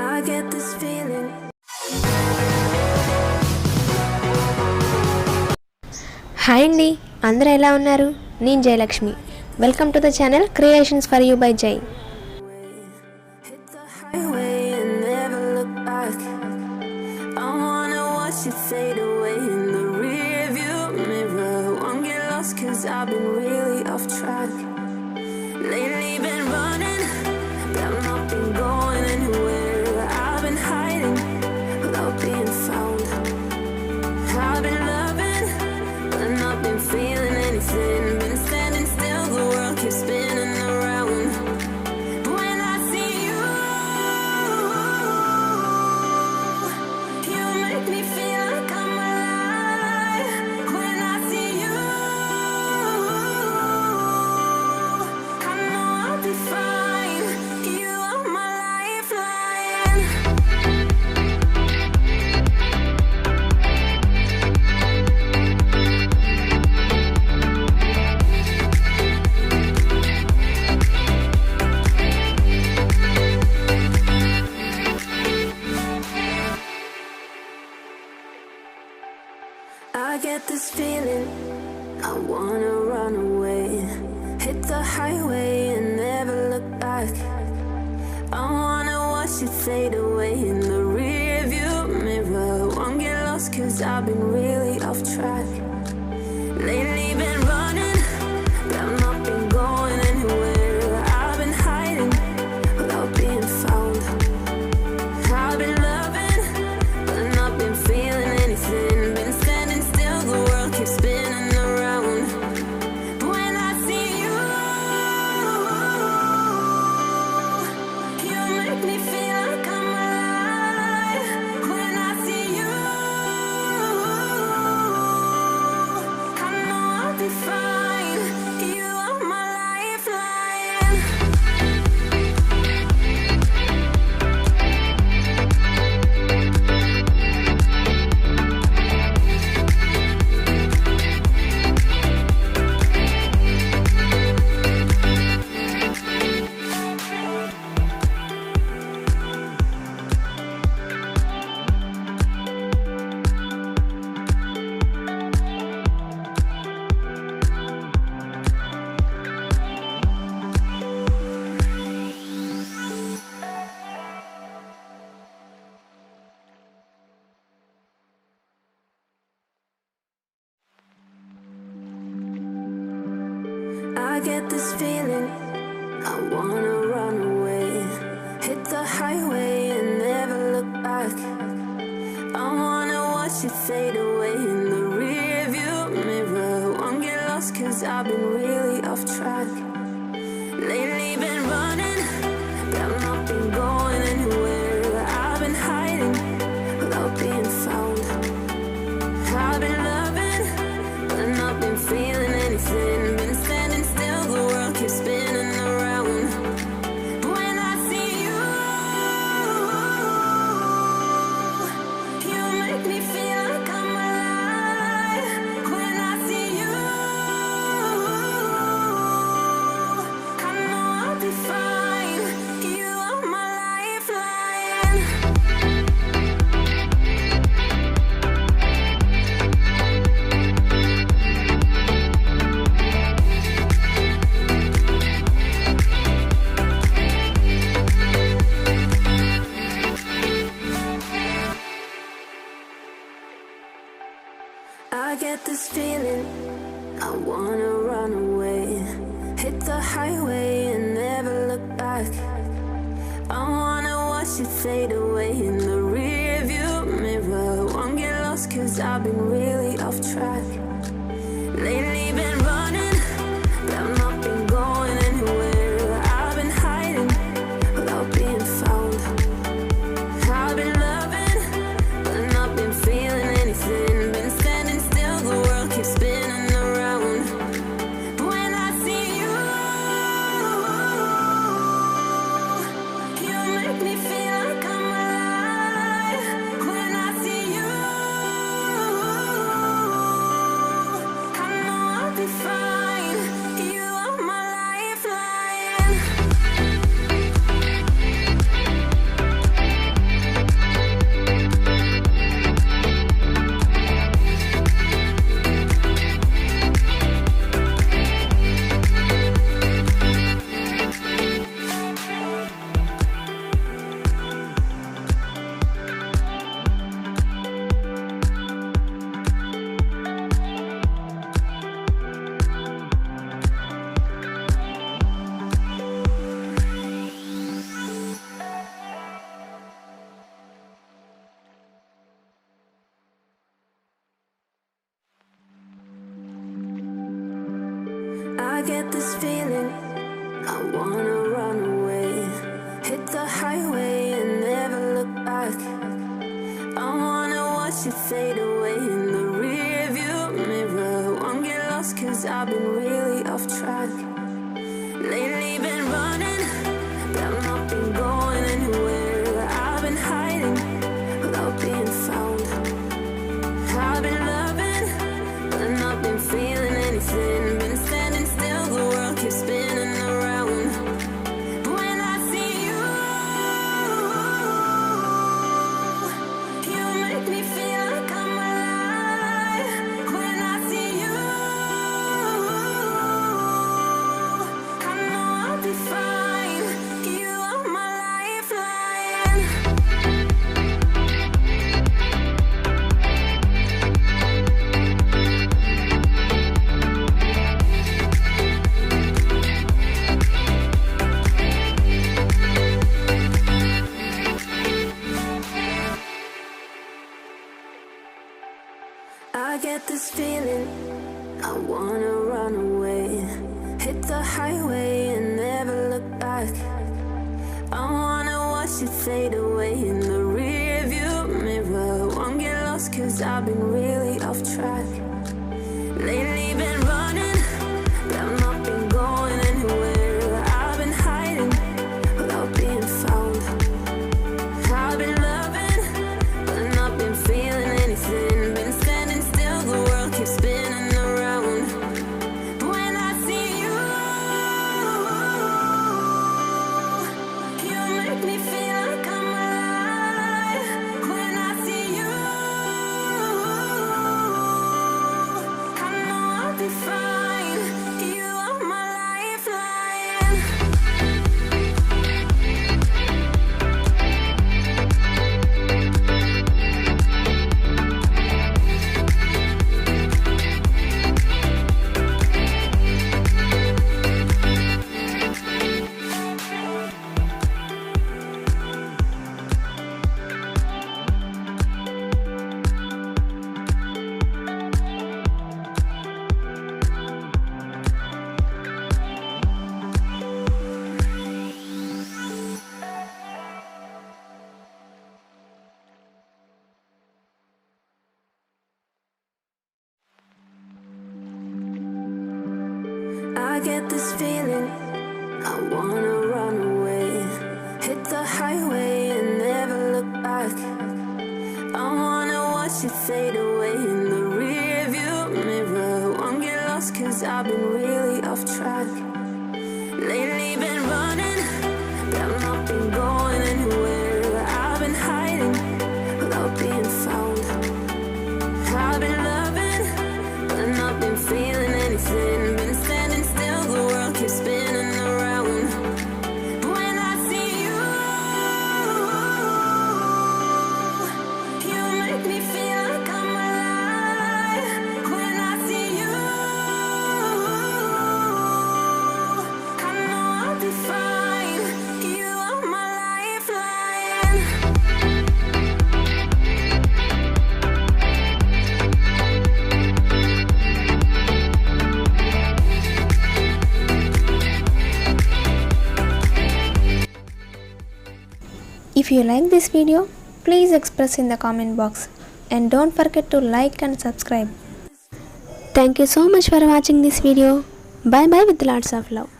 I get this feeling. Hi అండి, అందరూ ఎలా ఉన్నారు? నేను Jayalakshmi. Welcome to the channel creations for you by జై. Hit the highway and never look back. I wanna watch it fade away in the rear view mirror. Won't get lost 'cause I've been really off track. Lately been running, but I've not been going anywhere. I've been hiding without being found. I've been loving, but not been feeling anything. Been standing still, the world keeps spinning around. But when I see you, you make me feel like I'm alive. When I see you, I know I'll be fine. You are my lifeline. I get this feeling, I wanna run away. Hit the highway and never look back. I wanna watch it fade away in the rear view mirror. Won't get lost 'cause I've been really off track. Lately been running, but I've not been going anywhere. I've been hiding without being found. I've been loving, but not been feeling anything. Been standing still, the world keeps spinning around. But when I see you, you make me feel like I'm alive. When I see you, I know I'll be fine. You are my lifeline. I get this feeling, I wanna run away. Hit the highway and never look back. I wanna watch it fade away in the rear view mirror. Won't get lost 'cause I've been really off track. Lately been running, but I've not been going anywhere. I've been hiding without being found. I've been loving, but not been feeling anything. Been standing still, the world keeps spinning around. But when I see you, you make me feel like I'm alive. When I see you, I know I'll be fine. You are my lifeline. I get this feeling, I wanna run away. Hit the highway and never look back. I wanna watch it fade away in the rear view mirror. Won't get lost 'cause I've been really off track. Lately been running, but I've not been going anywhere. I've been hiding without being found. I've been loving, but not been feeling anything. Been standing still, the world keeps spinning around. But when I see you, you make me feel like I'm alive. When I see you, I get this feeling, I wanna run away. Hit the highway and never look back. I wanna watch it fade away in the rear view mirror. Won't get lost cause I've been really off track. Lately been running, but I've not been going anywhere. I've been hiding without being found. I've been loving, but not been feeling anything. Been standing still, the world keeps spinning around. But when I see you, you make me feel like I'm alive. When I see you, I know I'll be fine. You are my lifeline. I get this feeling, I wanna run away. Hit the highway and never look back. I wanna watch it fade away in the rear view mirror. Won't get lost cause I've been really off track. Lately been running, but I've not been going anywhere. I've been hiding without being found. I've been loving, but not been feeling anything. Been standing still, the world keeps spinning around. But when I see you, you make me feel like I'm alive. When I see you, I know I'll be fine. You are my lifeline. I get this feeling, I wanna run away. Hit the highway and never look back. I wanna watch it fade away in the rear view mirror. Won't get lost cause I've been really off track. Lately been running, but I've not been going anywhere. I've been hiding without being found. I've been loving, but not been feeling anything. Been standing still, the world keeps spinning around. But when I see you, you make me feel like I'm alive. When I see you, I know I'll be fine. You are my lifeline. If you like this video, please express in the comment box and don't forget to like and subscribe. Thank you so much for watching this video. Bye bye with lots of love.